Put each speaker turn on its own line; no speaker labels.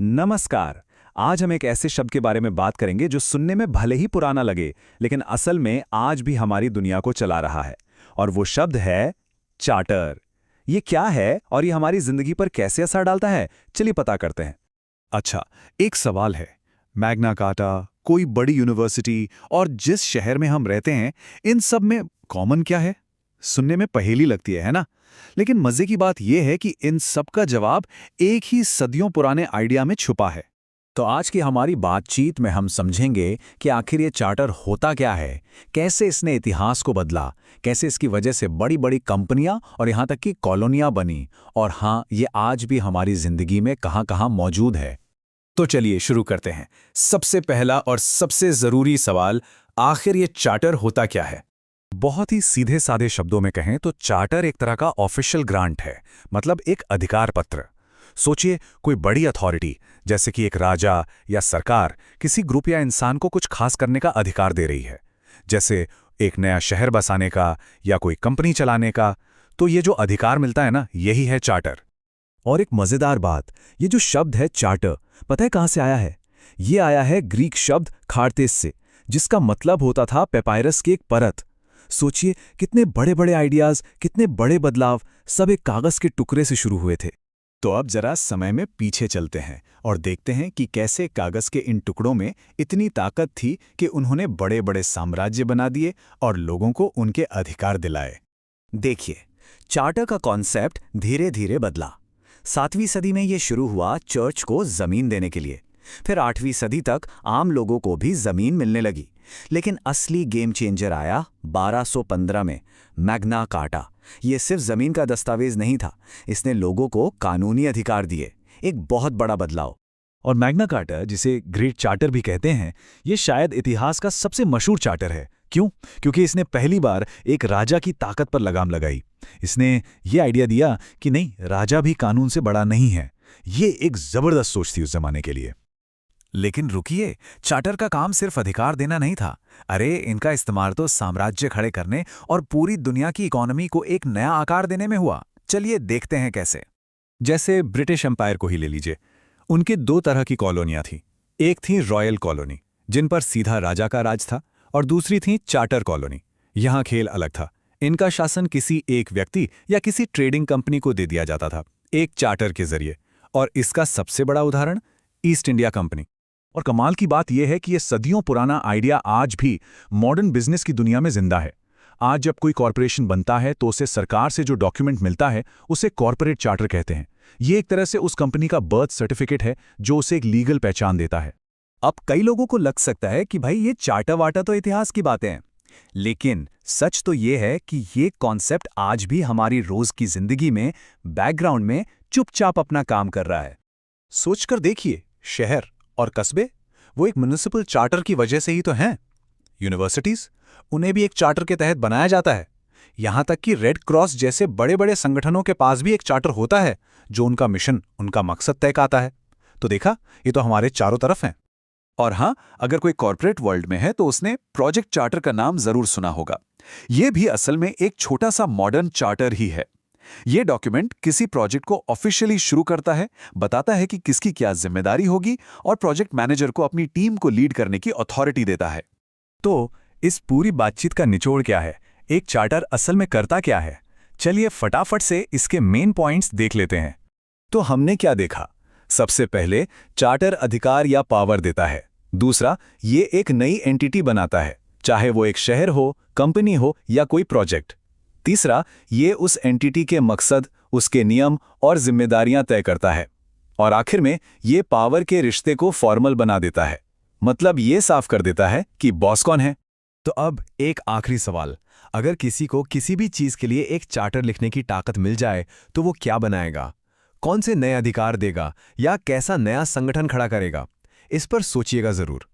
नमस्कार। आज हम एक ऐसे शब्द के बारे में बात करेंगे जो सुनने में भले ही पुराना लगे, लेकिन असल में आज भी हमारी दुनिया को चला रहा है। और वो शब्द है चार्टर। ये क्या है और ये हमारी जिंदगी पर कैसे असर डालता है, चलिए पता करते हैं।
अच्छा, एक सवाल है। मैग्ना कार्टा, कोई बड़ी यूनिवर्सिटी और जिस शहर में हम रहते हैं, इन सब में कॉमन क्या है? सुनने में पहेली लगती है ना? लेकिन मजे की बात यह है कि इन सब का जवाब एक ही सदियों पुराने आइडिया में छुपा है।
तो आज की हमारी बातचीत में हम समझेंगे कि आखिर ये चार्टर होता क्या है, कैसे इसने इतिहास को बदला, कैसे इसकी वजह से बड़ी बड़ी कंपनियां और यहाँ तक कि कॉलोनियां बनी, और हाँ, ये आज भी हमारी जिंदगी में कहाँ-कहाँ मौजूद है।
तो चलिए शुरू करते हैं। सबसे पहला और सबसे जरूरी सवाल, आखिर ये चार्टर होता क्या है?
बहुत ही सीधे साधे शब्दों में कहें तो चार्टर एक तरह का ऑफिशियल ग्रांट है, मतलब एक अधिकार पत्र। सोचिए, कोई बड़ी अथॉरिटी जैसे कि एक राजा या सरकार किसी ग्रुप या इंसान को कुछ खास करने का अधिकार दे रही है, जैसे एक नया शहर बसाने का या कोई कंपनी चलाने का। तो ये जो अधिकार मिलता है ना, यही है चार्टर। और एक मजेदार बात, ये जो शब्द है चार्टर, पता है कहां से आया है? ये आया है ग्रीक शब्द खार्तेस से, जिसका मतलब होता था पेपायरस की एक परत। सोचिए, कितने बड़े बड़े आइडियाज, कितने बड़े बदलाव, सब एक कागज के टुकड़े से शुरू हुए थे।
तो अब जरा समय में पीछे चलते हैं और देखते हैं कि कैसे कागज के इन टुकड़ों में इतनी ताकत थी कि उन्होंने बड़े बड़े साम्राज्य बना दिए और लोगों को उनके अधिकार दिलाए।
देखिए, चार्टर का कॉन्सेप्ट धीरे धीरे बदला। 7वीं सदी में ये शुरू हुआ चर्च को जमीन देने के लिए। फिर 8वीं सदी तक आम लोगों को भी जमीन मिलने लगी। लेकिन असली गेम चेंजर आया 1215 में, मैग्ना कार्टा। ये सिर्फ जमीन का दस्तावेज नहीं था, इसने लोगों को कानूनी अधिकार दिए। एक बहुत बड़ा बदलाव।
और मैग्ना कार्टा, जिसे ग्रेट चार्टर भी कहते हैं, ये शायद इतिहास का सबसे मशहूर चार्टर है। क्यों? क्योंकि इसने पहली बार एक राजा की ताकत पर लगाम लगाई। इसने ये आइडिया दिया कि नहीं, राजा भी कानून से बड़ा नहीं है। ये एक जबरदस्त सोच थी उस जमाने के लिए।
लेकिन रुकिए, चार्टर का काम सिर्फ अधिकार देना नहीं था। अरे, इनका इस्तेमाल तो साम्राज्य खड़े करने और पूरी दुनिया की इकोनॉमी को एक नया आकार देने में हुआ। चलिए देखते हैं कैसे।
जैसे ब्रिटिश एम्पायर को ही ले लीजिए। उनके दो तरह की कॉलोनियां थीं। एक थी रॉयल कॉलोनी, जिन पर सीधा राजा का राज था, और दूसरी थी चार्टर कॉलोनी। यहां खेल अलग था। इनका शासन किसी एक व्यक्ति या किसी ट्रेडिंग कंपनी को दे दिया जाता था, एक चार्टर के जरिए। और इसका सबसे बड़ा उदाहरण ईस्ट इंडिया कंपनी। और कमाल की बात यह है कि यह सदियों पुराना आइडिया आज भी मॉडर्न बिजनेस की दुनिया में जिंदा है। आज जब कोई कॉरपोरेशन बनता है तो उसे सरकार से जो डॉक्यूमेंट मिलता है, उसे कॉरपोरेट चार्टर कहते हैं। ये एक तरह से उस कंपनी का बर्थ सर्टिफिकेट है, जो उसे एक लीगल पहचान देता है।
अब कई लोगों को लग सकता है कि भाई ये चार्टर वार्टर तो इतिहास की बातें हैं, लेकिन सच तो ये है कि ये कॉन्सेप्ट आज भी हमारी रोज की जिंदगी में बैकग्राउंड में चुपचाप अपना काम कर रहा है।
सोचकर देखिए, शहर और कस्बे, वो एक म्युनिसिपल चार्टर की वजह से ही तो हैं। यूनिवर्सिटीज, उन्हें भी एक चार्टर के तहत बनाया जाता है। यहां तक कि रेड क्रॉस जैसे बड़े बड़े संगठनों के पास भी एक चार्टर होता है, जो उनका मिशन, उनका मकसद तय करता है। तो देखा, ये तो हमारे चारों तरफ हैं। और हाँ, अगर कोई कॉर्पोरेट वर्ल्ड में है तो उसने प्रोजेक्ट चार्टर का नाम जरूर सुना होगा। यह भी असल में एक छोटा सा मॉडर्न चार्टर ही है। यह डॉक्यूमेंट किसी प्रोजेक्ट को ऑफिशियली शुरू करता है, बताता है कि किसकी क्या जिम्मेदारी होगी, और प्रोजेक्ट मैनेजर को अपनी टीम को लीड करने की अथॉरिटी देता है।
तो इस पूरी बातचीत का निचोड़ क्या है? एक चार्टर असल में करता क्या है? चलिए फटाफट से इसके मेन पॉइंट्स देख लेते हैं।
तो हमने क्या देखा? सबसे पहले, चार्टर अधिकार या पावर देता है। दूसरा, ये एक नई एंटिटी बनाता है, चाहे वो एक शहर हो, कंपनी हो या कोई प्रोजेक्ट। तीसरा, ये उस एंटिटी के मकसद, उसके नियम और जिम्मेदारियां तय करता है। और आखिर में ये पावर के रिश्ते को फॉर्मल बना देता है, मतलब ये साफ कर देता है कि बॉस कौन है।
तो अब एक आखिरी सवाल, अगर किसी को किसी भी चीज के लिए एक चार्टर लिखने की ताकत मिल जाए तो वो क्या बनाएगा? कौन से नए अधिकार देगा या कैसा नया संगठन खड़ा करेगा? इस पर सोचिएगा जरूर।